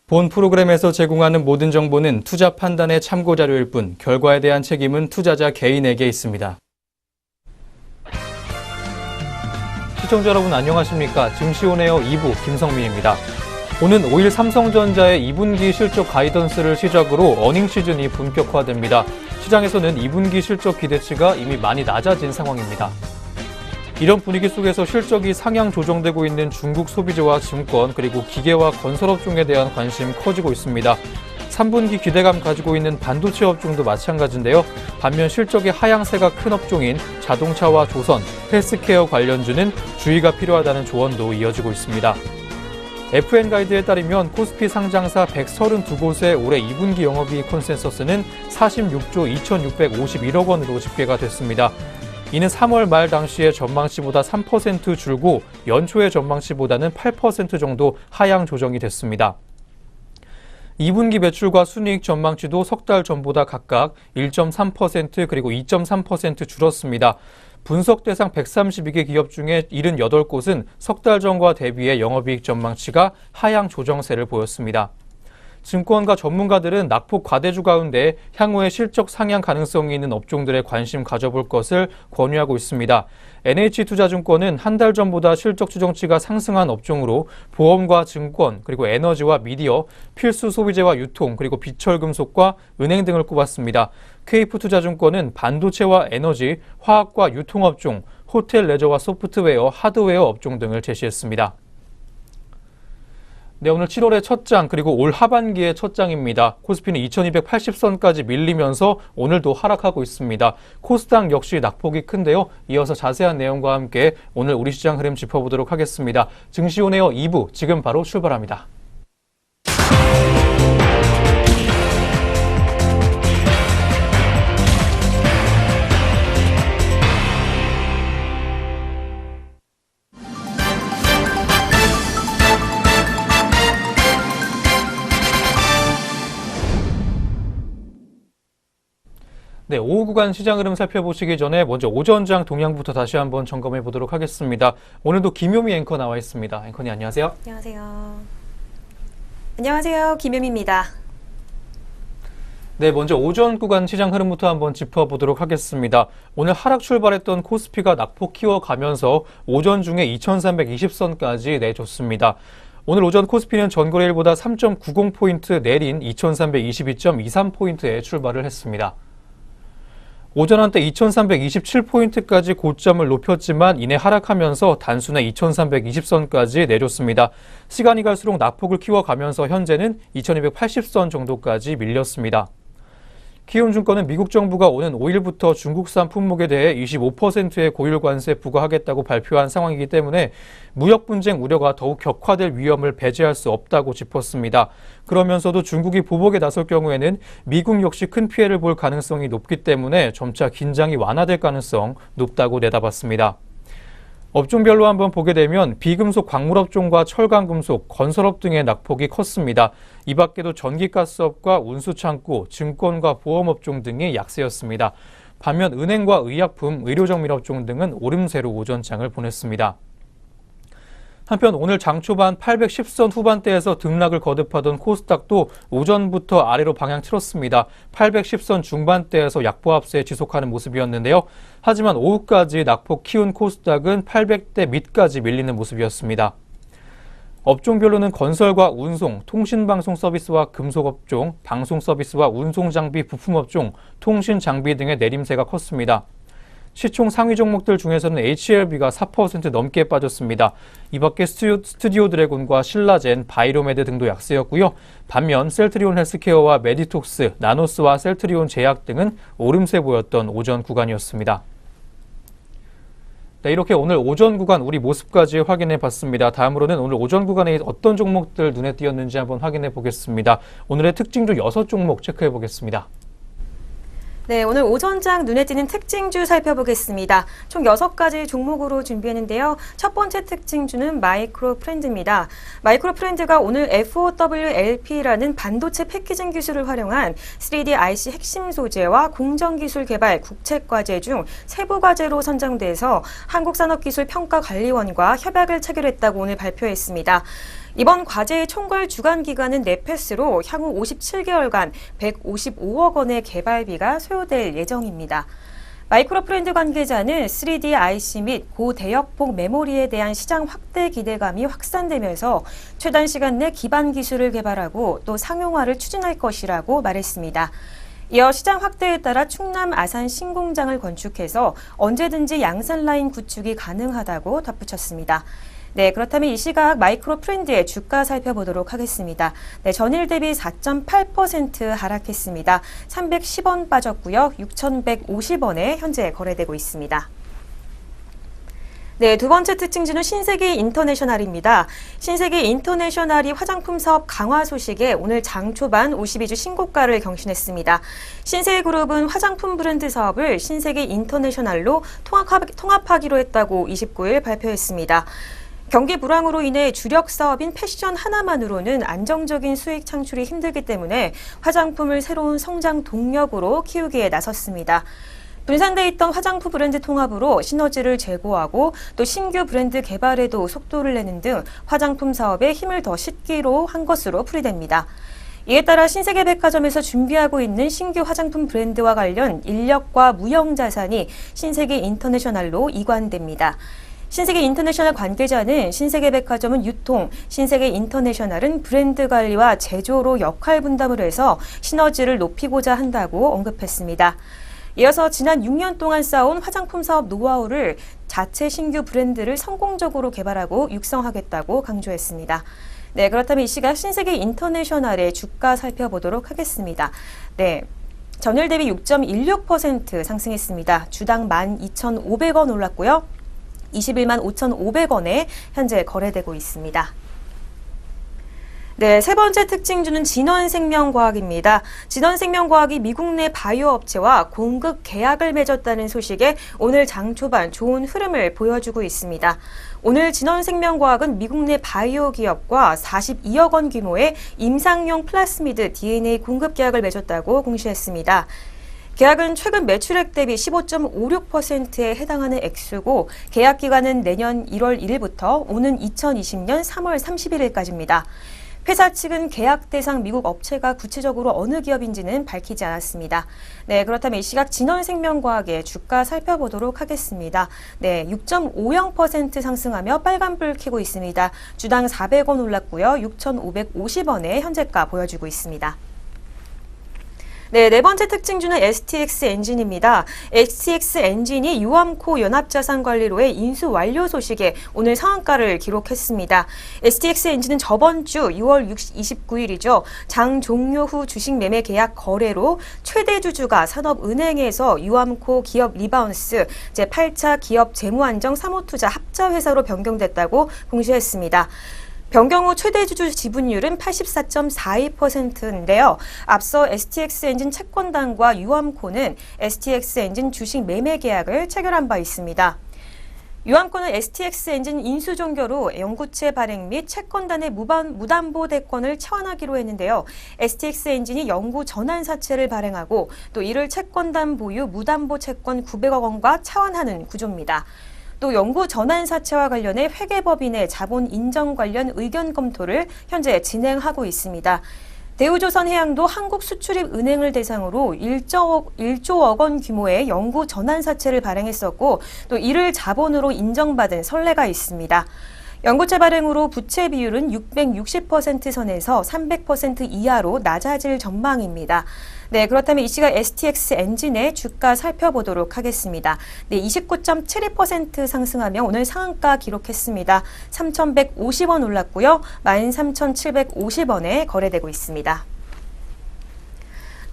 본 프로그램에서 제공하는 모든 정보는 투자 판단의 참고 자료일 뿐 결과에 대한 책임은 투자자 개인에게 있습니다. 시청자 여러분 안녕하십니까? 증시온에어 2부 김성민입니다. 오는 5일 삼성전자의 2분기 실적 가이던스를 시작으로 어닝 시즌이 본격화됩니다. 시장에서는 2분기 실적 기대치가 이미 많이 낮아진 상황입니다. 이런 분위기 속에서 실적이 상향 조정되고 있는 중국 소비재와 증권 그리고 기계와 건설업종에 대한 관심 커지고 있습니다. 3분기 기대감 가지고 있는 반도체 업종도 마찬가지인데요. 반면 실적의 하향세가 큰 업종인 자동차와 조선, 헬스케어 관련주는 주의가 필요하다는 조언도 이어지고 있습니다. FN가이드에 따르면 코스피 상장사 132곳의 올해 2분기 영업이익 컨센서스는 46조 2,651억 원으로 집계가 됐습니다. 이는 3월 말 당시의 전망치보다 3% 줄고 연초의 전망치보다는 8% 정도 하향 조정이 됐습니다. 2분기 매출과 순이익 전망치도 석 달 전보다 각각 1.3% 그리고 2.3% 줄었습니다. 분석 대상 132개 기업 중에 78곳은 석 달 전과 대비해 영업이익 전망치가 하향 조정세를 보였습니다. 증권가 전문가들은 낙폭 과대주 가운데 향후에 실적 상향 가능성이 있는 업종들에 관심 가져볼 것을 권유하고 있습니다. NH투자증권은 한 달 전보다 실적 추정치가 상승한 업종으로 보험과 증권, 그리고 에너지와 미디어, 필수 소비재와 유통, 그리고 비철금속과 은행 등을 꼽았습니다. KF투자증권은 반도체와 에너지, 화학과 유통업종, 호텔 레저와 소프트웨어, 하드웨어 업종 등을 제시했습니다. 네, 오늘 7월의 첫 장 그리고 올 하반기의 첫 장입니다. 코스피는 2280선까지 밀리면서 오늘도 하락하고 있습니다. 코스닥 역시 낙폭이 큰데요. 이어서 자세한 내용과 함께 오늘 우리 시장 흐름 짚어보도록 하겠습니다. 증시온에어 2부 지금 바로 출발합니다. 네, 오후 구간 시장 흐름 살펴보시기 전에 먼저 오전장 동향부터 다시 한번 점검해 보도록 하겠습니다. 오늘도 김효미 앵커 나와 있습니다. 앵커님 안녕하세요. 안녕하세요. 안녕하세요. 김효미입니다. 네, 먼저 오전 구간 시장 흐름부터 한번 짚어보도록 하겠습니다. 오늘 하락 출발했던 코스피가 낙폭 키워가면서 오전 중에 2320선까지 내줬습니다. 오늘 오전 코스피는 전거래일보다 3.90포인트 내린 2322.23포인트에 출발을 했습니다. 오전 한때 2327포인트까지 고점을 높였지만 이내 하락하면서 단순에 2320선까지 내줬습니다. 시간이 갈수록 낙폭을 키워가면서 현재는 2280선 정도까지 밀렸습니다. 키움증권은 미국 정부가 오는 5일부터 중국산 품목에 대해 25%의 고율 관세 부과하겠다고 발표한 상황이기 때문에 무역 분쟁 우려가 더욱 격화될 위험을 배제할 수 없다고 짚었습니다. 그러면서도 중국이 보복에 나설 경우에는 미국 역시 큰 피해를 볼 가능성이 높기 때문에 점차 긴장이 완화될 가능성 높다고 내다봤습니다. 업종별로 한번 보게 되면 비금속 광물업종과 철강금속, 건설업 등의 낙폭이 컸습니다. 이 밖에도 전기가스업과 운수창고, 증권과 보험업종 등이 약세였습니다. 반면 은행과 의약품, 의료정밀업종 등은 오름세로 오전장을 보냈습니다. 한편 오늘 장 초반 810선 후반대에서 등락을 거듭하던 코스닥도 오전부터 아래로 방향 틀었습니다. 810선 중반대에서 약보합세 지속하는 모습이었는데요. 하지만 오후까지 낙폭 키운 코스닥은 800대 밑까지 밀리는 모습이었습니다. 업종별로는 건설과 운송, 통신방송 서비스와 금속업종, 방송서비스와 운송장비 부품업종, 통신장비 등의 내림세가 컸습니다. 시총 상위 종목들 중에서는 HLB가 4% 넘게 빠졌습니다. 이 밖에 스튜디오 드래곤과 신라젠, 바이로메드 등도 약세였고요. 반면 셀트리온 헬스케어와 메디톡스, 나노스와 셀트리온 제약 등은 오름세 보였던 오전 구간이었습니다. 네, 이렇게 오늘 오전 구간 우리 모습까지 확인해 봤습니다. 다음으로는 오늘 오전 구간에 어떤 종목들 눈에 띄었는지 한번 확인해 보겠습니다. 오늘의 특징주 6종목 체크해 보겠습니다. 네, 오늘 오전장 눈에 띄는 특징주 살펴보겠습니다. 총 6가지 종목으로 준비했는데요. 첫 번째 특징주는 마이크로 프렌드입니다. 마이크로 프렌드가 오늘 FOWLP라는 반도체 패키징 기술을 활용한 3D IC 핵심 소재와 공정 기술 개발 국책 과제 중 세부 과제로 선정돼서 한국산업기술평가관리원과 협약을 체결했다고 오늘 발표했습니다. 이번 과제의 총괄 주관 기간은 네패스로 향후 57개월간 155억 원의 개발비가 소요될 예정입니다. 마이크로 프렌드 관계자는 3D IC 및 고대역폭 메모리에 대한 시장 확대 기대감이 확산되면서 최단 시간 내 기반 기술을 개발하고 또 상용화를 추진할 것이라고 말했습니다. 이어 시장 확대에 따라 충남 아산 신공장을 건축해서 언제든지 양산 라인 구축이 가능하다고 덧붙였습니다. 네, 그렇다면 이 시각 마이크로 프렌드의 주가 살펴보도록 하겠습니다. 네, 전일 대비 4.8% 하락했습니다. 310원 빠졌고요. 6,150원에 현재 거래되고 있습니다. 네, 두 번째 특징주는 신세계 인터내셔널입니다. 신세계 인터내셔널이 화장품 사업 강화 소식에 오늘 장 초반 52주 신고가를 경신했습니다. 신세계그룹은 화장품 브랜드 사업을 신세계 인터내셔널로 통합하기로 했다고 29일 발표했습니다. 경기 불황으로 인해 주력 사업인 패션 하나만으로는 안정적인 수익 창출이 힘들기 때문에 화장품을 새로운 성장 동력으로 키우기에 나섰습니다. 분산돼 있던 화장품 브랜드 통합으로 시너지를 제고하고 또 신규 브랜드 개발에도 속도를 내는 등 화장품 사업에 힘을 더 싣기로 한 것으로 풀이됩니다. 이에 따라 신세계백화점에서 준비하고 있는 신규 화장품 브랜드와 관련 인력과 무형 자산이 신세계 인터내셔널로 이관됩니다. 신세계 인터내셔널 관계자는 신세계백화점은 유통, 신세계 인터내셔널은 브랜드 관리와 제조로 역할 분담을 해서 시너지를 높이고자 한다고 언급했습니다. 이어서 지난 6년 동안 쌓아온 화장품 사업 노하우를 자체 신규 브랜드를 성공적으로 개발하고 육성하겠다고 강조했습니다. 네, 그렇다면 이 시각 신세계 인터내셔널의 주가 살펴보도록 하겠습니다. 네. 전일 대비 6.16% 상승했습니다. 주당 12,500원 올랐고요. 21만 5,500원에 현재 거래되고 있습니다. 네, 세 번째 특징주는 진원생명과학입니다. 진원생명과학이 미국 내 바이오 업체와 공급 계약을 맺었다는 소식에 오늘 장 초반 좋은 흐름을 보여주고 있습니다. 오늘 진원생명과학은 미국 내 바이오 기업과 42억 원 규모의 임상용 플라스미드 DNA 공급 계약을 맺었다고 공시했습니다. 계약은 최근 매출액 대비 15.56%에 해당하는 액수고 계약 기간은 내년 1월 1일부터 오는 2020년 3월 31일까지입니다. 회사 측은 계약 대상 미국 업체가 구체적으로 어느 기업인지는 밝히지 않았습니다. 네, 그렇다면 이 시각 진원생명과학의 주가 살펴보도록 하겠습니다. 네, 6.50% 상승하며 빨간불 켜고 있습니다. 주당 400원 올랐고요. 6,550원에 현재가 보여주고 있습니다. 네, 네 번째 특징주는 STX 엔진입니다. STX 엔진이 유암코 연합자산관리로의 인수 완료 소식에 오늘 상한가를 기록했습니다. STX 엔진은 저번 주 6월 29일이죠. 장 종료 후 주식 매매 계약 거래로 최대 주주가 산업은행에서 유암코 기업 리바운스 제8차 기업 재무안정 사모투자 합자회사로 변경됐다고 공시했습니다. 변경 후 최대 주주 지분율은 84.42%인데요. 앞서 STX 엔진 채권단과 유암코는 STX 엔진 주식 매매 계약을 체결한 바 있습니다. 유암코는 STX 엔진 인수 종결 후 연구체 발행 및 채권단의 무담보 대권을 차환하기로 했는데요. STX 엔진이 연구 전환 사채를 발행하고 또 이를 채권단 보유 무담보 채권 900억 원과 차환하는 구조입니다. 또 연구 전환 사채와 관련해 회계법인의 자본 인정 관련 의견 검토를 현재 진행하고 있습니다. 대우조선해양도 한국수출입은행을 대상으로 1조억 원 규모의 연구 전환 사채를 발행했었고 또 이를 자본으로 인정받은 선례가 있습니다. 연구체 발행으로 부채 비율은 660% 선에서 300% 이하로 낮아질 전망입니다. 네, 그렇다면 이 시각 STX 엔진의 주가 살펴보도록 하겠습니다. 네, 29.72% 상승하며 오늘 상한가 기록했습니다. 3,150원 올랐고요. 13,750원에 거래되고 있습니다.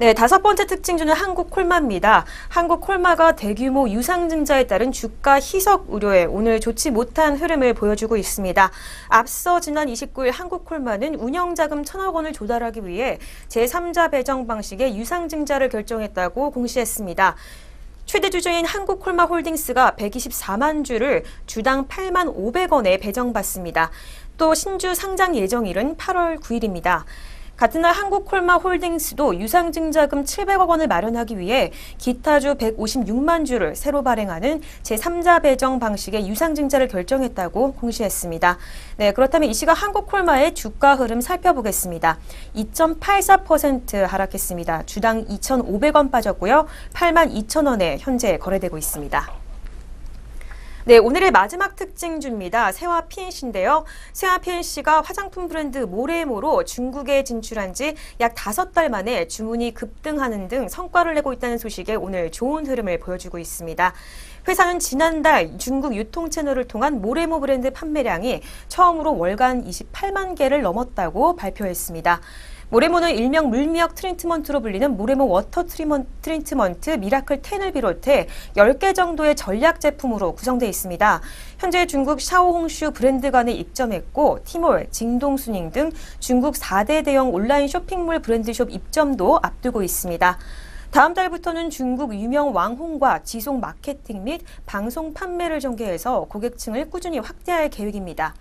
네, 다섯 번째 특징주는 한국콜마입니다. 한국콜마가 대규모 유상증자에 따른 주가 희석 우려에 오늘 좋지 못한 흐름을 보여주고 있습니다. 앞서 지난 29일 한국콜마는 운영자금 1,000억 원을 조달하기 위해 제3자 배정 방식의 유상증자를 결정했다고 공시했습니다. 최대 주주인 한국콜마홀딩스가 124만 주를 주당 8만 500원에 배정받습니다. 또 신주 상장 예정일은 8월 9일입니다. 같은 날 한국콜마홀딩스도 유상증자금 700억 원을 마련하기 위해 기타주 156만 주를 새로 발행하는 제3자 배정 방식의 유상증자를 결정했다고 공시했습니다. 네, 그렇다면 이 시각 한국콜마의 주가 흐름 살펴보겠습니다. 2.84% 하락했습니다. 주당 2,500원 빠졌고요. 82,000원에 현재 거래되고 있습니다. 네, 오늘의 마지막 특징주입니다. 세화 PNC인데요. 세화 PNC가 화장품 브랜드 모레모로 중국에 진출한 지 약 5달 만에 주문이 급등하는 등 성과를 내고 있다는 소식에 오늘 좋은 흐름을 보여주고 있습니다. 회사는 지난달 중국 유통 채널을 통한 모레모 브랜드 판매량이 처음으로 월간 28만 개를 넘었다고 발표했습니다. 모레모는 일명 물미역 트리트먼트로 불리는 모레모 워터 트리트먼트 미라클 10을 비롯해 10개 정도의 전략 제품으로 구성되어 있습니다. 현재 중국 샤오홍슈 브랜드관에 입점했고 티몰, 징동수닝 등 중국 4대 대형 온라인 쇼핑몰 브랜드숍 입점도 앞두고 있습니다. 다음 달부터는 중국 유명 왕홍과 지속 마케팅 및 방송 판매를 전개해서 고객층을 꾸준히 확대할 계획입니다.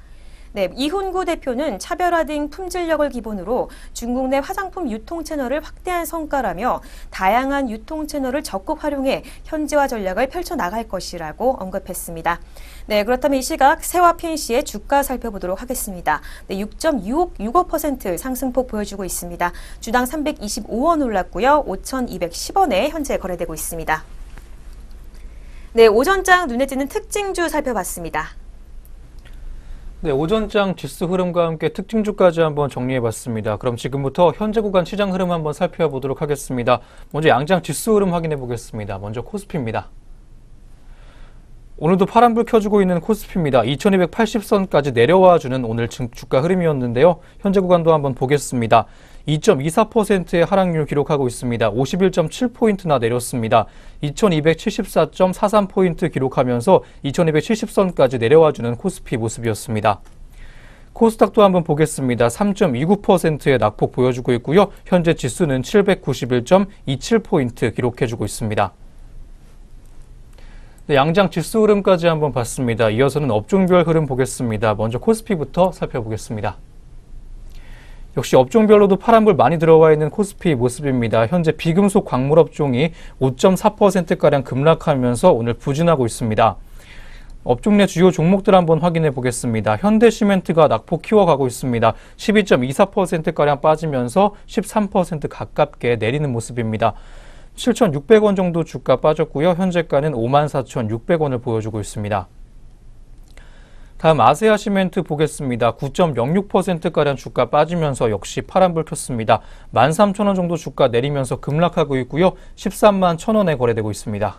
네, 이훈구 대표는 차별화된 품질력을 기본으로 중국 내 화장품 유통 채널을 확대한 성과라며 다양한 유통 채널을 적극 활용해 현지화 전략을 펼쳐나갈 것이라고 언급했습니다. 네, 그렇다면 이 시각 세화 PNC의 주가 살펴보도록 하겠습니다. 네, 6.65% 상승폭 보여주고 있습니다. 주당 325원 올랐고요. 5,210원에 현재 거래되고 있습니다. 네, 오전장 눈에 띄는 특징주 살펴봤습니다. 네, 오전장 지수 흐름과 함께 특징주까지 한번 정리해봤습니다. 그럼 지금부터 현재 구간 시장 흐름 한번 살펴보도록 하겠습니다. 먼저 양장 지수 흐름 확인해 보겠습니다. 먼저 코스피입니다. 오늘도 파란불 켜주고 있는 코스피입니다. 2280선까지 내려와주는 오늘 주가 흐름이었는데요. 현재 구간도 한번 보겠습니다. 2.24%의 하락률 기록하고 있습니다. 51.7포인트나 내렸습니다. 2274.43포인트 기록하면서 2270선까지 내려와주는 코스피 모습이었습니다. 코스닥도 한번 보겠습니다. 3.29%의 낙폭 보여주고 있고요. 현재 지수는 791.27포인트 기록해주고 있습니다. 네, 양장 지수 흐름까지 한번 봤습니다. 이어서는 업종별 흐름 보겠습니다. 먼저 코스피부터 살펴보겠습니다. 역시 업종별로도 파란불 많이 들어와 있는 코스피 모습입니다. 현재 비금속 광물 업종이 5.4%가량 급락하면서 오늘 부진하고 있습니다. 업종 내 주요 종목들 한번 확인해 보겠습니다. 현대시멘트가 낙폭 키워가고 있습니다. 12.24%가량 빠지면서 13% 가깝게 내리는 모습입니다. 7,600원 정도 주가 빠졌고요. 현재가는 54,600원을 보여주고 있습니다. 다음 아세아시멘트 보겠습니다. 9.06%가량 주가 빠지면서 역시 파란불 켰습니다. 13,000원 정도 주가 내리면서 급락하고 있고요. 13만 1,000원에 거래되고 있습니다.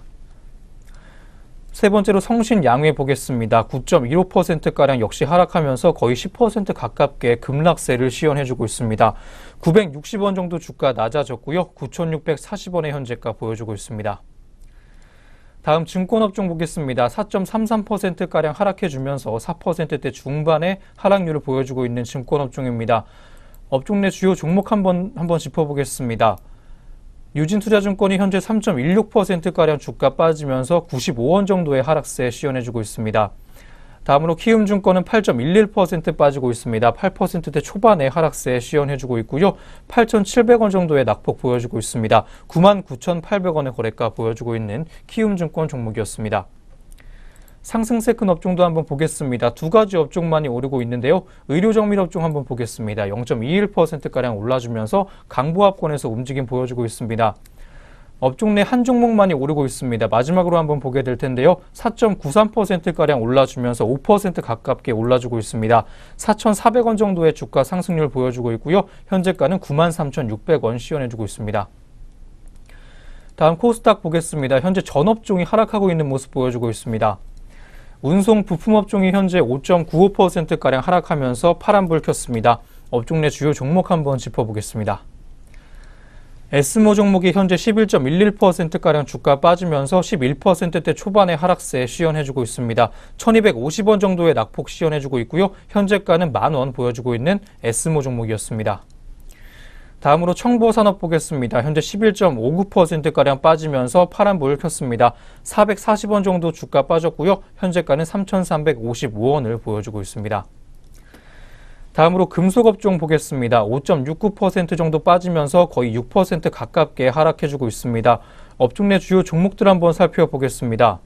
세 번째로 성신양회 보겠습니다. 9.15%가량 역시 하락하면서 거의 10% 가깝게 급락세를 시연해주고 있습니다. 960원 정도 주가 낮아졌고요. 9,640원의 현재가 보여주고 있습니다. 다음 증권업종 보겠습니다. 4.33%가량 하락해주면서 4%대 중반의 하락률을 보여주고 있는 증권업종입니다. 업종 내 주요 종목 한번 짚어보겠습니다. 유진투자증권이 현재 3.16%가량 주가 빠지면서 95원 정도의 하락세 시연해주고 있습니다. 다음으로 키움증권은 8.11% 빠지고 있습니다. 8%대 초반의 하락세 시연해주고 있고요. 8,700원 정도의 낙폭 보여주고 있습니다. 99,800원의 거래가 보여주고 있는 키움증권 종목이었습니다. 상승세 큰 업종도 한번 보겠습니다. 두 가지 업종만이 오르고 있는데요. 의료정밀 업종 한번 보겠습니다. 0.21%가량 올라주면서 강보합권에서 움직임 보여주고 있습니다. 업종 내 한 종목만이 오르고 있습니다. 마지막으로 한번 보게 될 텐데요. 4.93%가량 올라주면서 5% 가깝게 올라주고 있습니다. 4,400원 정도의 주가 상승률 보여주고 있고요. 현재가는 93,600원 시연해주고 있습니다. 다음 코스닥 보겠습니다. 현재 전 업종이 하락하고 있는 모습 보여주고 있습니다. 운송 부품업종이 현재 5.95%가량 하락하면서 파란불 켰습니다. 업종 내 주요 종목 한번 짚어보겠습니다. S모 종목이 현재 11.11%가량 주가 빠지면서 11%대 초반의 하락세에 시연해주고 있습니다. 1250원 정도의 낙폭 시연해주고 있고요. 현재가는 10,000원 보여주고 있는 S모 종목이었습니다. 다음으로 청보산업 보겠습니다. 현재 11.59%가량 빠지면서 파란불을 켰습니다. 440원 정도 주가 빠졌고요. 현재가는 3,355원을 보여주고 있습니다. 다음으로 금속업종 보겠습니다. 5.69% 정도 빠지면서 거의 6% 가깝게 하락해주고 있습니다. 업종 내 주요 종목들 한번 살펴보겠습니다.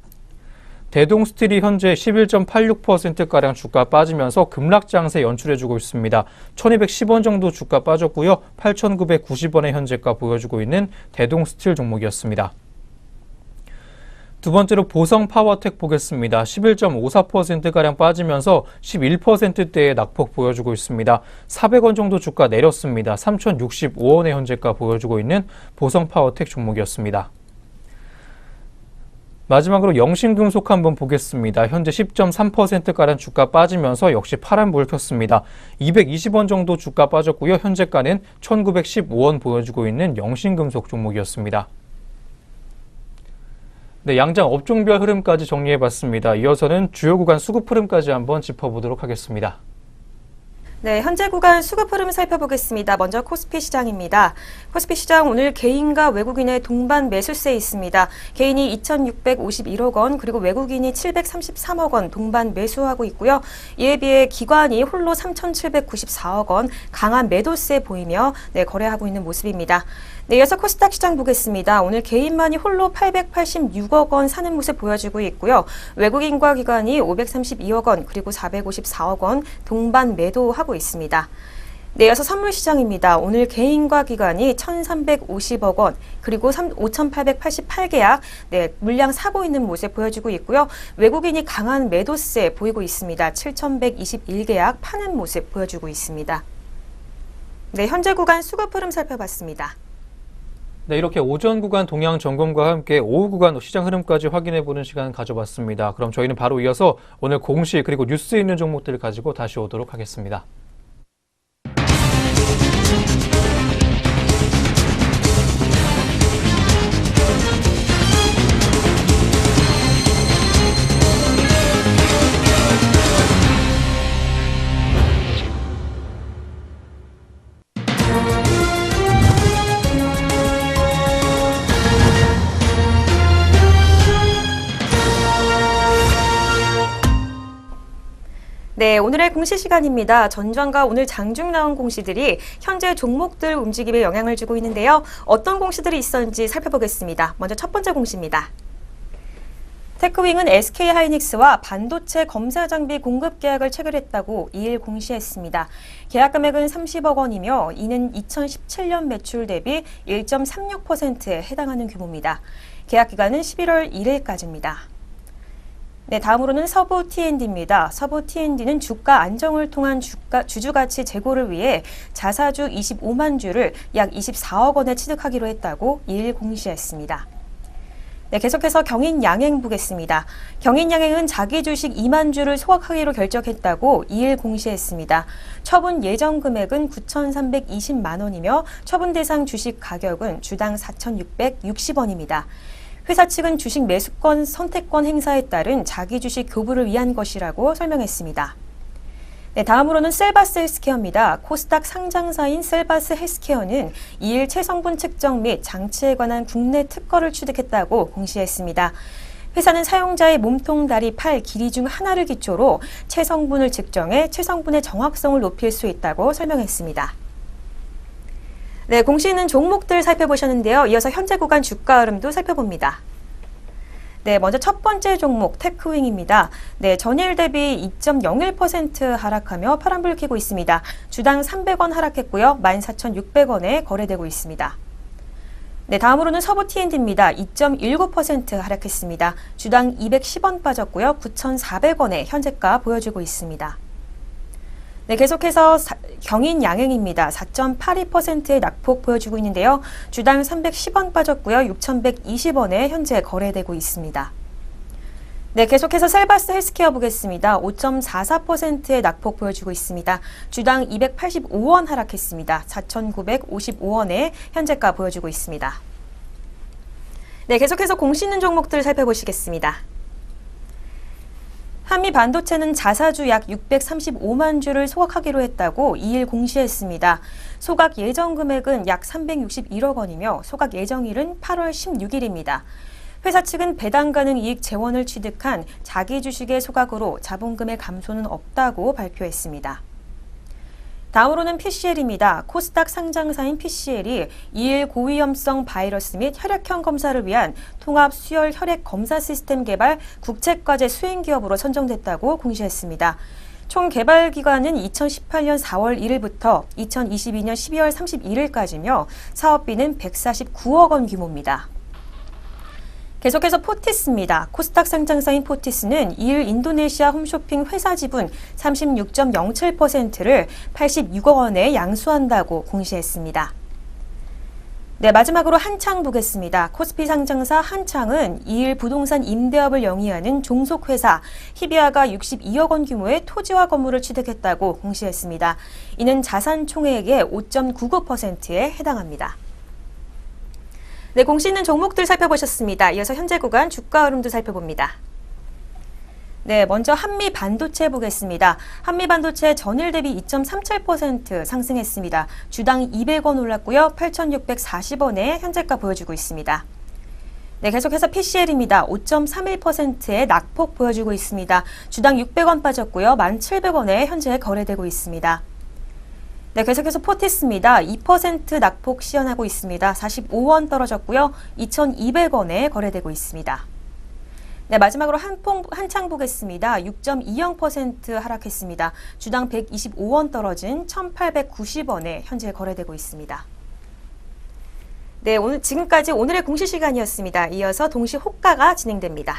대동스틸이 현재 11.86%가량 주가 빠지면서 급락장세 연출해주고 있습니다. 1210원 정도 주가 빠졌고요. 8990원의 현재가 보여주고 있는 대동스틸 종목이었습니다. 두 번째로 보성파워텍 보겠습니다. 11.54%가량 빠지면서 11%대의 낙폭 보여주고 있습니다. 400원 정도 주가 내렸습니다. 3065원의 현재가 보여주고 있는 보성파워텍 종목이었습니다. 마지막으로 영신금속 한번 보겠습니다. 현재 10.3%가량 주가 빠지면서 역시 파란불 켰습니다. 220원 정도 주가 빠졌고요. 현재가는 1915원 보여주고 있는 영신금속 종목이었습니다. 네, 양장 업종별 흐름까지 정리해봤습니다. 이어서는 주요 구간 수급 흐름까지 한번 짚어보도록 하겠습니다. 네, 현재 구간 수급 흐름 살펴보겠습니다. 먼저 코스피 시장입니다. 코스피 시장 오늘 개인과 외국인의 동반 매수세에 있습니다. 개인이 2,651억 원, 그리고 외국인이 733억 원 동반 매수하고 있고요. 이에 비해 기관이 홀로 3,794억 원 강한 매도세 보이며 거래하고 있는 모습입니다. 네, 이어서 코스닥 시장 보겠습니다. 오늘 개인만이 홀로 886억 원 사는 모습 보여주고 있고요. 외국인과 기관이 532억 원, 그리고 454억 원 동반 매도하고 있습니다. 네, 이어서 선물 시장입니다. 오늘 개인과 기관이 1,350억 원, 그리고 5,888계약 물량 사고 있는 모습 보여주고 있고요. 외국인이 강한 매도세 보이고 있습니다. 7,121계약 파는 모습 보여주고 있습니다. 네, 현재 구간 수급 흐름 살펴봤습니다. 네, 이렇게 오전 구간 동향 점검과 함께 오후 구간 시장 흐름까지 확인해보는 시간 가져봤습니다. 그럼 저희는 바로 이어서 오늘 공시 그리고 뉴스 있는 종목들을 가지고 다시 오도록 하겠습니다. 네, 오늘의 공시 시간입니다. 전주환과 오늘 장중 나온 공시들이 현재 종목들 움직임에 영향을 주고 있는데요. 어떤 공시들이 있었는지 살펴보겠습니다. 먼저 첫 번째 공시입니다. 테크윙은 SK하이닉스와 반도체 검사 장비 공급 계약을 체결했다고 2일 공시했습니다. 계약 금액은 30억 원이며 이는 2017년 매출 대비 1.36%에 해당하는 규모입니다. 계약 기간은 11월 1일까지입니다. 네, 다음으로는 서부 T&D입니다. 서부 T&D는 주가 안정을 통한 주주가치 제고를 위해 자사주 25만 주를 약 24억 원에 취득하기로 했다고 2일 공시했습니다. 네, 계속해서 경인양행 보겠습니다. 경인양행은 자기 주식 2만 주를 소각하기로 결정했다고 2일 공시했습니다. 처분 예정 금액은 9,320만 원이며 처분 대상 주식 가격은 주당 4,660원입니다. 회사 측은 주식 매수권 선택권 행사에 따른 자기 주식 교부를 위한 것이라고 설명했습니다. 네, 다음으로는 셀바스 헬스케어입니다. 코스닥 상장사인 셀바스 헬스케어는 2일 체성분 측정 및 장치에 관한 국내 특허를 취득했다고 공시했습니다. 회사는 사용자의 몸통, 다리, 팔 길이 중 하나를 기초로 체성분을 측정해 체성분의 정확성을 높일 수 있다고 설명했습니다. 네, 공시 있는 종목들 살펴보셨는데요. 이어서 현재 구간 주가 흐름도 살펴봅니다. 네, 먼저 첫 번째 종목 테크윙입니다. 네, 전일 대비 2.01% 하락하며 파란불 켜고 있습니다. 주당 300원 하락했고요. 14,600원에 거래되고 있습니다. 네, 다음으로는 서부 T&D입니다. 2.19% 하락했습니다. 주당 210원 빠졌고요. 9,400원에 현재가 보여주고 있습니다. 네, 계속해서 경인양행입니다. 4.82%의 낙폭 보여주고 있는데요. 주당 310원 빠졌고요. 6,120원에 현재 거래되고 있습니다. 네, 계속해서 셀바스 헬스케어 보겠습니다. 5.44%의 낙폭 보여주고 있습니다. 주당 285원 하락했습니다. 4,955원의 현재가 보여주고 있습니다. 네, 계속해서 공시있는 종목들 살펴보시겠습니다. 한미 반도체는 자사주 약 635만 주를 소각하기로 했다고 2일 공시했습니다. 소각 예정 금액은 약 361억 원이며 소각 예정일은 8월 16일입니다. 회사 측은 배당 가능 이익 재원을 취득한 자기 주식의 소각으로 자본금의 감소는 없다고 발표했습니다. 다음으로는 PCL입니다. 코스닥 상장사인 PCL이 2일 고위험성 바이러스 및 혈액형 검사를 위한 통합 수혈 혈액 검사 시스템 개발 국책과제 수행 기업으로 선정됐다고 공시했습니다. 총 개발 기간은 2018년 4월 1일부터 2022년 12월 31일까지며 사업비는 149억 원 규모입니다. 계속해서 포티스입니다. 코스닥 상장사인 포티스는 2일 인도네시아 홈쇼핑 회사 지분 36.07%를 86억 원에 양수한다고 공시했습니다. 네, 마지막으로 한창 보겠습니다. 코스피 상장사 한창은 2일 부동산 임대업을 영위하는 종속회사 히비아가 62억 원 규모의 토지와 건물을 취득했다고 공시했습니다. 이는 자산 총액의 5.99%에 해당합니다. 네, 공시 있는 종목들 살펴보셨습니다. 이어서 현재 구간 주가 흐름도 살펴봅니다. 네, 먼저 한미 반도체 보겠습니다. 한미 반도체 전일 대비 2.37% 상승했습니다. 주당 200원 올랐고요. 8,640원에 현재가 보여주고 있습니다. 네, 계속해서 PCL입니다. 5.31%의 낙폭 보여주고 있습니다. 주당 600원 빠졌고요. 1,700원에 현재 거래되고 있습니다. 네, 계속해서 포티스입니다. 2% 낙폭 시현하고 있습니다. 45원 떨어졌고요. 2,200원에 거래되고 있습니다. 네, 마지막으로 한창 보겠습니다. 6.20% 하락했습니다. 주당 125원 떨어진 1,890원에 현재 거래되고 있습니다. 네, 지금까지 오늘의 공시 시간이었습니다. 이어서 동시 호가가 진행됩니다.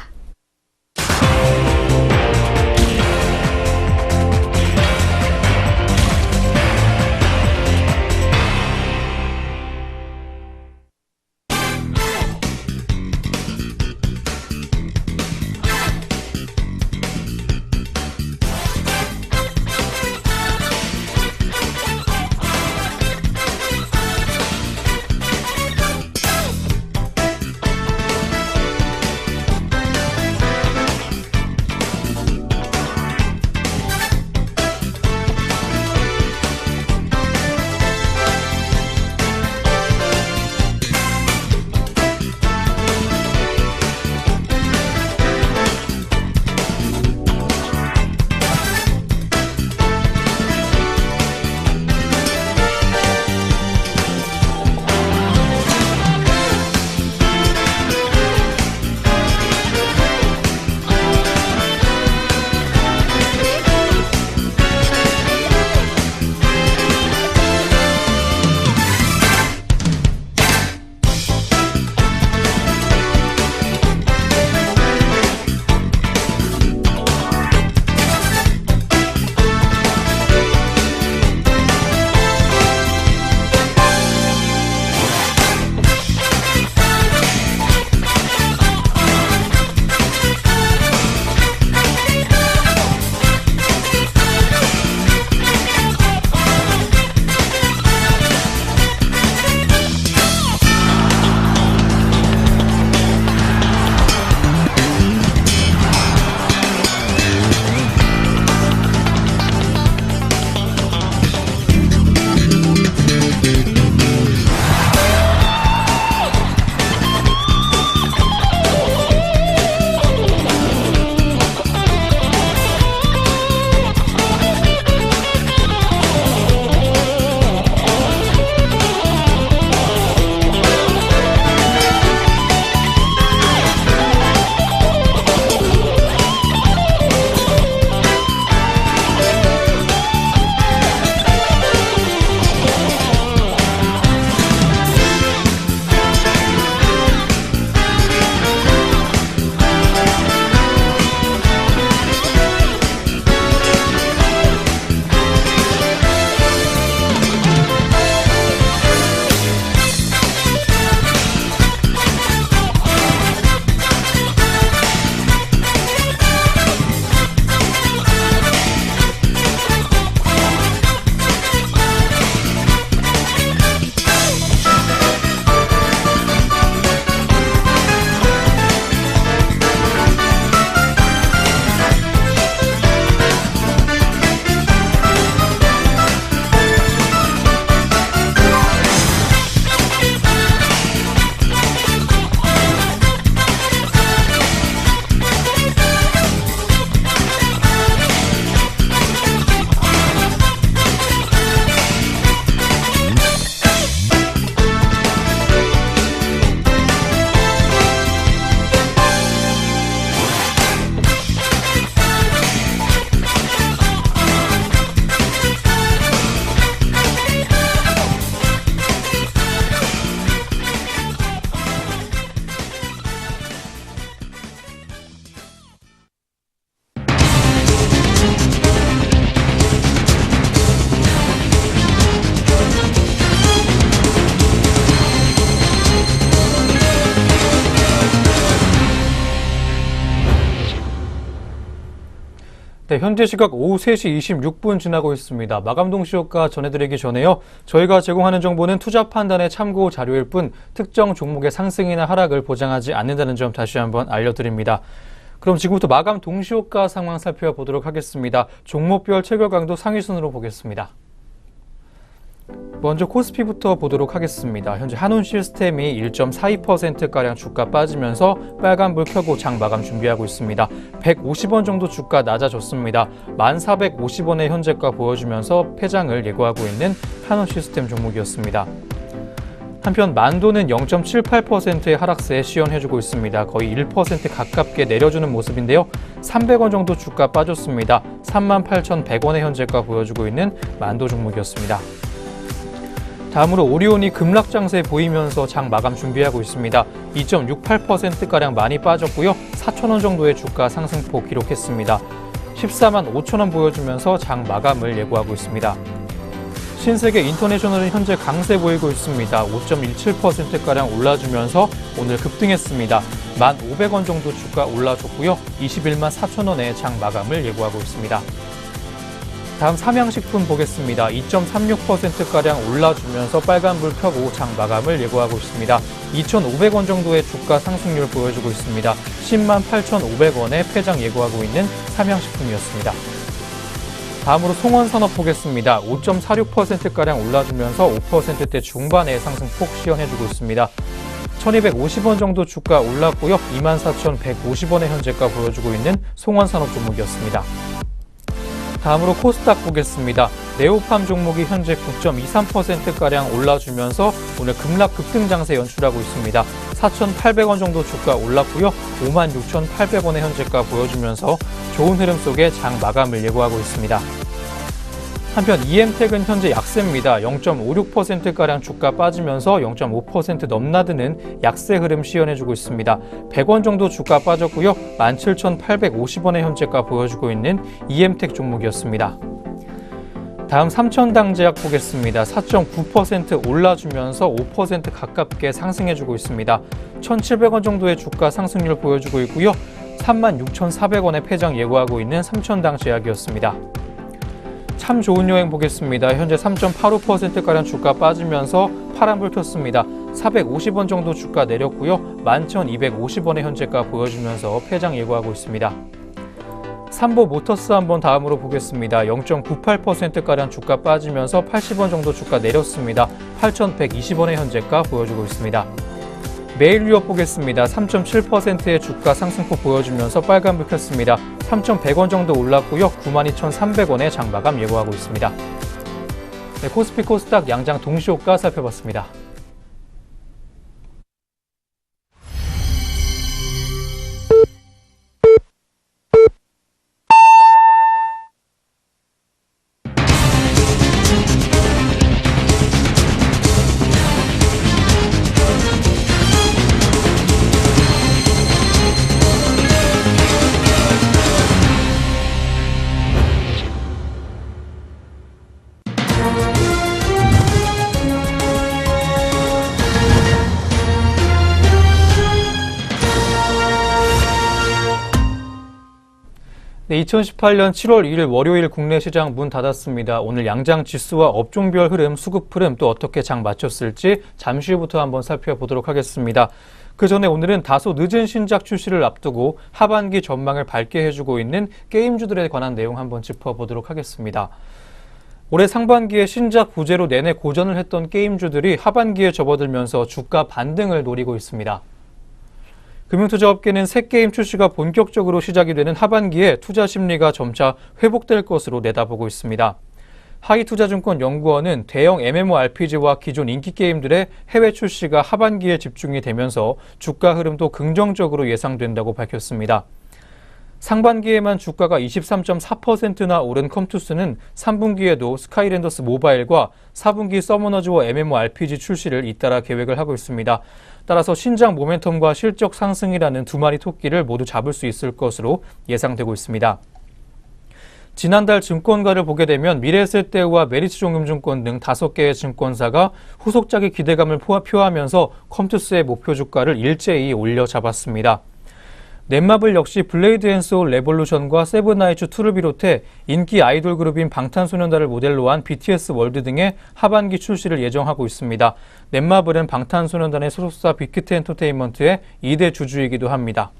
네, 현재 시각 오후 3시 26분 지나고 있습니다. 마감 동시효과 전해드리기 전에요. 저희가 제공하는 정보는 투자 판단의 참고 자료일 뿐 특정 종목의 상승이나 하락을 보장하지 않는다는 점 다시 한번 알려드립니다. 그럼 지금부터 마감 동시효과 상황 살펴보도록 하겠습니다. 종목별 체결 강도 상위 순으로 보겠습니다. 먼저 코스피부터 보도록 하겠습니다. 현재 한온 시스템이 1.42%가량 주가 빠지면서 빨간불 켜고 장 마감 준비하고 있습니다. 150원 정도 주가 낮아졌습니다. 1,450원의 현재가 보여주면서 폐장을 예고하고 있는 한온 시스템 종목이었습니다. 한편 만도는 0.78%의 하락세에 시연해주고 있습니다. 거의 1% 가깝게 내려주는 모습인데요. 300원 정도 주가 빠졌습니다. 38,100원의 현재가 보여주고 있는 만도 종목이었습니다. 다음으로 오리온이 급락 장세 보이면서 장 마감 준비하고 있습니다. 2.68%가량 많이 빠졌고요. 4,000원 정도의 주가 상승폭 기록했습니다. 14만 5천원 보여주면서 장 마감을 예고하고 있습니다. 신세계 인터내셔널은 현재 강세 보이고 있습니다. 5.17%가량 올라주면서 오늘 급등했습니다. 1,500원 정도 주가 올라줬고요. 21만 4천원의 장 마감을 예고하고 있습니다. 다음 삼양식품 보겠습니다. 2.36%가량 올라주면서 빨간불 켜고 장 마감을 예고하고 있습니다. 2,500원 정도의 주가 상승률 보여주고 있습니다. 10만 8,500원에 폐장 예고하고 있는 삼양식품이었습니다. 다음으로 송원산업 보겠습니다. 5.46%가량 올라주면서 5%대 중반의 상승폭 시연해주고 있습니다. 1,250원 정도 주가 올랐고요. 24,150원의 현재가 보여주고 있는 송원산업 종목이었습니다. 다음으로 코스닥 보겠습니다. 네오팜 종목이 현재 9.23%가량 올라주면서 오늘 급락 급등 장세 연출하고 있습니다. 4,800원 정도 주가 올랐고요. 56,800원의 현재가 보여주면서 좋은 흐름 속에 장 마감을 예고하고 있습니다. 한편 EM텍은 현재 약세입니다. 0.56%가량 주가 빠지면서 0.5% 넘나드는 약세 흐름 시연해주고 있습니다. 100원 정도 주가 빠졌고요. 17,850원의 현재가 보여주고 있는 EM텍 종목이었습니다. 다음 삼천당제약 보겠습니다. 4.9% 올라주면서 5% 가깝게 상승해주고 있습니다. 1,700원 정도의 주가 상승률 보여주고 있고요. 36,400원의 폐장 예고하고 있는 삼천당제약이었습니다. 참 좋은 여행 보겠습니다. 현재 3.85%가량 주가 빠지면서 파란불 켰습니다. 450원 정도 주가 내렸고요. 11,250원의 현재가 보여주면서 폐장 예고하고 있습니다. 삼보모터스 한번 다음으로 보겠습니다. 0.98%가량 주가 빠지면서 80원 정도 주가 내렸습니다. 8,120원의 현재가 보여주고 있습니다. 메일유업 보겠습니다. 3.7%의 주가 상승폭 보여주면서 빨간불 켰습니다. 3,100원 정도 올랐고요. 92,300원의 장 마감 예고하고 있습니다. 네, 코스피 코스닥 양장 동시효과 살펴봤습니다. 네, 2018년 7월 2일 월요일 국내 시장 문 닫았습니다. 오늘 양장 지수와 업종별 흐름, 수급 흐름 또 어떻게 장 마쳤을지 잠시 후부터 한번 살펴보도록 하겠습니다. 그 전에 오늘은 다소 늦은 신작 출시를 앞두고 하반기 전망을 밝게 해주고 있는 게임주들에 관한 내용 한번 짚어보도록 하겠습니다. 올해 상반기에 신작 부재로 내내 고전을 했던 게임주들이 하반기에 접어들면서 주가 반등을 노리고 있습니다. 금융투자업계는 새 게임 출시가 본격적으로 시작이 되는 하반기에 투자 심리가 점차 회복될 것으로 내다보고 있습니다. 하이투자증권연구원은 대형 MMORPG와 기존 인기 게임들의 해외 출시가 하반기에 집중이 되면서 주가 흐름도 긍정적으로 예상된다고 밝혔습니다. 상반기에만 주가가 23.4%나 오른 컴투스는 3분기에도 스카이랜더스 모바일과 4분기 서머너즈와 MMORPG 출시를 잇따라 계획을 하고 있습니다. 따라서 신작 모멘텀과 실적 상승이라는 두 마리 토끼를 모두 잡을 수 있을 것으로 예상되고 있습니다. 지난달 증권가를 보게 되면 미래에셋대우와 메리츠종금증권 등 5개의 증권사가 후속작의 기대감을 표하면서 컴투스의 목표 주가를 일제히 올려 잡았습니다. 넷마블 역시 블레이드 앤 소울 레볼루션과 세븐나이츠 2를 비롯해 인기 아이돌 그룹인 방탄소년단을 모델로 한 BTS 월드 등의 하반기 출시를 예정하고 있습니다. 넷마블은 방탄소년단의 소속사 빅히트 엔터테인먼트의 2대 주주이기도 합니다.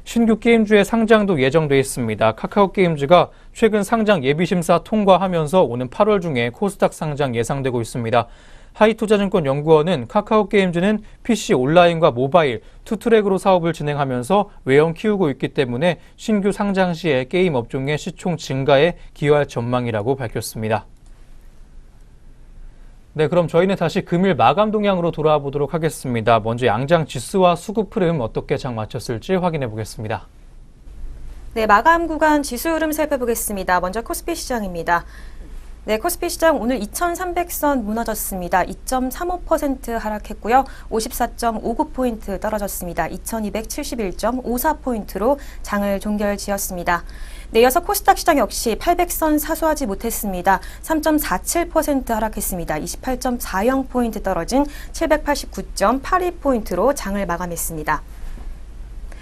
신규 게임주의 상장도 예정돼 있습니다. 카카오 게임즈가 최근 상장 예비심사 통과하면서 오는 8월 중에 코스닥 상장 예상되고 있습니다. 하이투자증권연구원은 카카오 게임즈는 PC 온라인과 모바일, 투트랙으로 사업을 진행하면서 외형 키우고 있기 때문에 신규 상장 시에 게임 업종의 시총 증가에 기여할 전망이라고 밝혔습니다. 네, 그럼 저희는 다시 금일 마감 동향으로 돌아와 보도록 하겠습니다. 먼저 양장 지수와 수급 흐름 어떻게 장 마쳤을지 확인해 보겠습니다. 네, 마감 구간 지수 흐름 살펴보겠습니다. 먼저 코스피 시장입니다. 네, 코스피 시장 오늘 2300선 무너졌습니다. 2.35% 하락했고요. 54.59포인트 떨어졌습니다. 2271.54포인트로 장을 종결지었습니다. 네, 이어서 코스닥 시장 역시 800선 사수하지 못했습니다. 3.47% 하락했습니다. 28.40포인트 떨어진 789.82포인트로 장을 마감했습니다.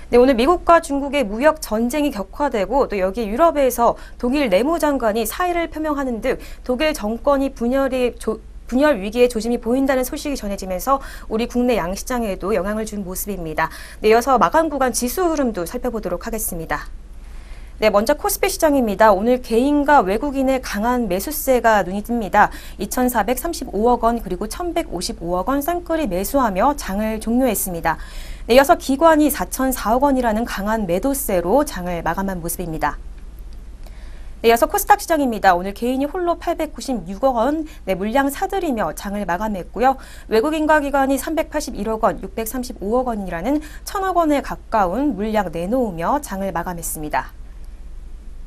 네, 오늘 미국과 중국의 무역 전쟁이 격화되고 또 여기 유럽에서 독일 내무장관이 사의를 표명하는 등 독일 정권이 분열 위기의 조짐이 보인다는 소식이 전해지면서 우리 국내 양시장에도 영향을 준 모습입니다. 네, 이어서 마감 구간 지수 흐름도 살펴보도록 하겠습니다. 네, 먼저 코스피 시장입니다. 오늘 개인과 외국인의 강한 매수세가 눈이 띕니다. 2,435억 원 그리고 1,155억 원 쌍끌이 매수하며 장을 종료했습니다. 네, 이어서 기관이 4,004억 원이라는 강한 매도세로 장을 마감한 모습입니다. 네, 이어서 코스닥 시장입니다. 오늘 개인이 홀로 896억 원 물량 사들이며 장을 마감했고요. 외국인과 기관이 381억 원, 635억 원이라는 1,000억 원에 가까운 물량 내놓으며 장을 마감했습니다.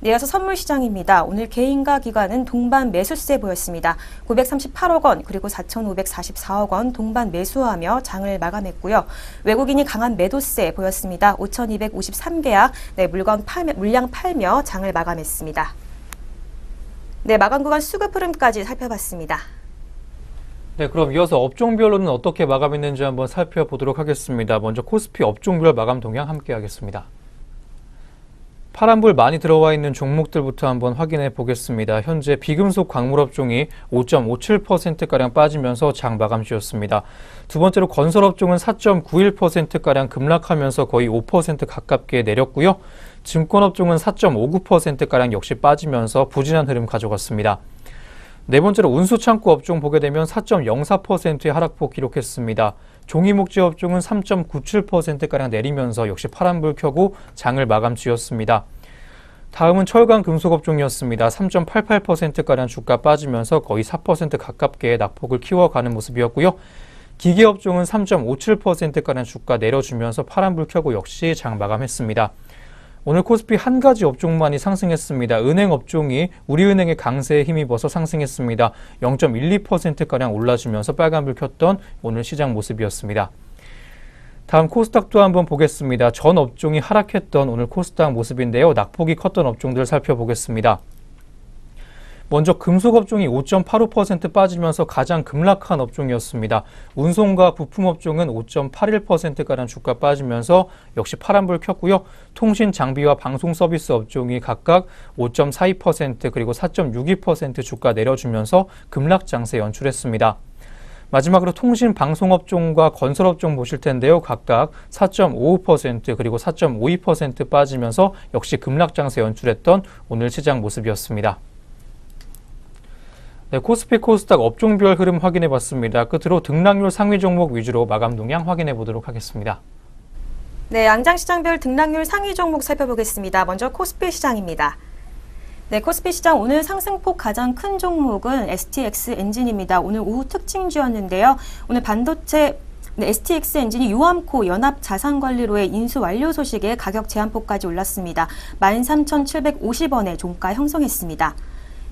네, 이어서 선물 시장입니다. 오늘 개인과 기관은 동반 매수세 보였습니다. 938억 원 그리고 4,544억 원 동반 매수하며 장을 마감했고요. 외국인이 강한 매도세 보였습니다. 5,253계약 물량 팔며 장을 마감했습니다. 네, 마감 구간 수급 흐름까지 살펴봤습니다. 네, 그럼 이어서 업종별로는 어떻게 마감했는지 한번 살펴보도록 하겠습니다. 먼저 코스피 업종별 마감 동향 함께 하겠습니다. 파란불 많이 들어와 있는 종목들부터 한번 확인해 보겠습니다. 현재 비금속 광물 업종이 5.57%가량 빠지면서 장 마감 지었습니다. 두 번째로 건설업종은 4.91%가량 급락하면서 거의 5% 가깝게 내렸고요. 증권업종은 4.59%가량 역시 빠지면서 부진한 흐름 가져갔습니다. 네 번째로 운수창고 업종 보게 되면 4.04%의 하락폭 기록했습니다. 종이목재 업종은 3.97%가량 내리면서 역시 파란불 켜고 장을 마감 지었습니다. 다음은 철강 금속 업종이었습니다. 3.88%가량 주가 빠지면서 거의 4% 가깝게 낙폭을 키워가는 모습이었고요. 기계 업종은 3.57%가량 주가 내려주면서 파란불 켜고 역시 장 마감했습니다. 오늘 코스피 한 가지 업종만이 상승했습니다. 은행 업종이 우리은행의 강세에 힘입어서 상승했습니다. 0.12%가량 올라주면서 빨간불 켰던 오늘 시장 모습이었습니다. 다음 코스닥도 한번 보겠습니다. 전 업종이 하락했던 오늘 코스닥 모습인데요. 낙폭이 컸던 업종들 살펴보겠습니다. 먼저 금속 업종이 5.85% 빠지면서 가장 급락한 업종이었습니다. 운송과 부품 업종은 5.81%가량 주가 빠지면서 역시 파란불 켰고요. 통신 장비와 방송 서비스 업종이 각각 5.42% 그리고 4.62% 주가 내려주면서 급락 장세 연출했습니다. 마지막으로 통신 방송 업종과 건설 업종 보실 텐데요. 각각 4.55% 그리고 4.52% 빠지면서 역시 급락 장세 연출했던 오늘 시장 모습이었습니다. 네, 코스피 코스닥 업종별 흐름 확인해 봤습니다. 끝으로 등락률 상위 종목 위주로 마감 동향 확인해 보도록 하겠습니다. 네, 양장시장별 등락률 상위 종목 살펴보겠습니다. 먼저 코스피 시장입니다. 네, 코스피 시장 오늘 상승폭 가장 큰 종목은 STX 엔진입니다. 오늘 오후 특징주였는데요. 오늘 반도체 STX 엔진이 유암코 연합자산관리로의 인수 완료 소식에 가격 제한폭까지 올랐습니다. 13,750원에 종가 형성했습니다.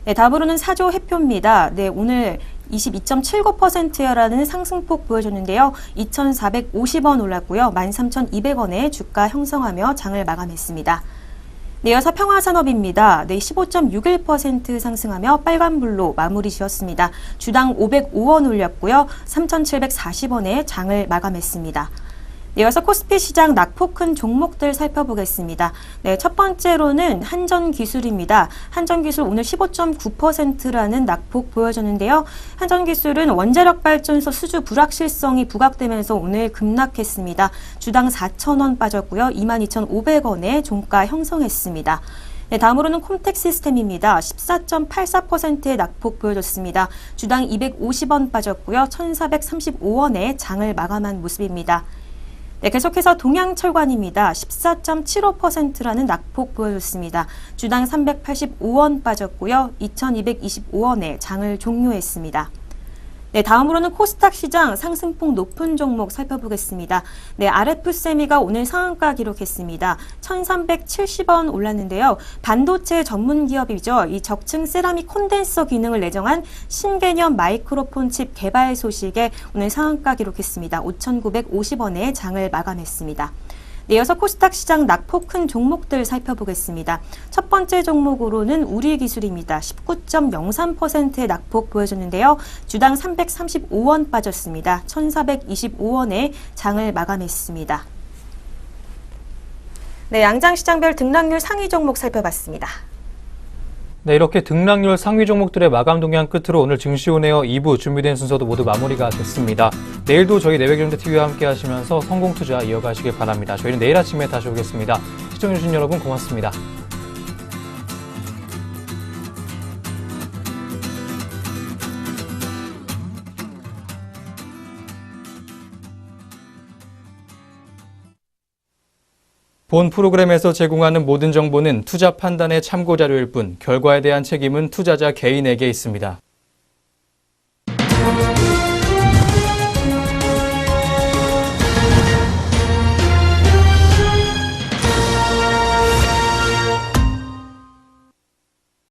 네, 다음으로는 사조 해표입니다. 네, 오늘 22.79%라는 상승폭 보여줬는데요. 2,450원 올랐고요. 13,200원에 주가 형성하며 장을 마감했습니다. 네, 이어서 평화산업입니다. 네, 15.61% 상승하며 빨간불로 마무리 지었습니다. 주당 505원 올렸고요. 3,740원에 장을 마감했습니다. 이어서 코스피 시장 낙폭 큰 종목들 살펴보겠습니다. 네, 첫 번째로는 한전기술입니다. 한전기술 오늘 15.9%라는 낙폭 보여줬는데요. 한전기술은 원자력 발전소 수주 불확실성이 부각되면서 오늘 급락했습니다. 주당 4,000원 빠졌고요. 22,500원에 종가 형성했습니다. 네, 다음으로는 콤텍시스템입니다. 14.84%의 낙폭 보여줬습니다. 주당 250원 빠졌고요. 1,435원에 장을 마감한 모습입니다. 네, 계속해서 동양철관입니다. 14.75%라는 낙폭 보여줬습니다. 주당 385원 빠졌고요. 2,225원에 장을 종료했습니다. 네, 다음으로는 코스닥 시장 상승폭 높은 종목 살펴보겠습니다. 네, RF세미가 오늘 상한가 기록했습니다. 1,370원 올랐는데요. 반도체 전문 기업이죠. 이 적층 세라믹 콘덴서 기능을 내정한 신개념 마이크로폰 칩 개발 소식에 오늘 상한가 기록했습니다. 5,950원에 장을 마감했습니다. 네, 이어서 코스닥 시장 낙폭 큰 종목들 살펴보겠습니다. 첫 번째 종목으로는 우리기술입니다. 19.03%의 낙폭 보여줬는데요. 주당 335원 빠졌습니다. 1,425원에 장을 마감했습니다. 네, 양장시장별 등락률 상위 종목 살펴봤습니다. 네, 이렇게 등락률 상위 종목들의 마감 동향 끝으로 오늘 증시온에어 2부 준비된 순서도 모두 마무리가 됐습니다. 내일도 저희 내외경제TV와 함께 하시면서 성공투자 이어가시길 바랍니다. 저희는 내일 아침에 다시 오겠습니다. 시청해주신 여러분 고맙습니다. 본 프로그램에서 제공하는 모든 정보는 투자 판단의 참고 자료일 뿐 결과에 대한 책임은 투자자 개인에게 있습니다.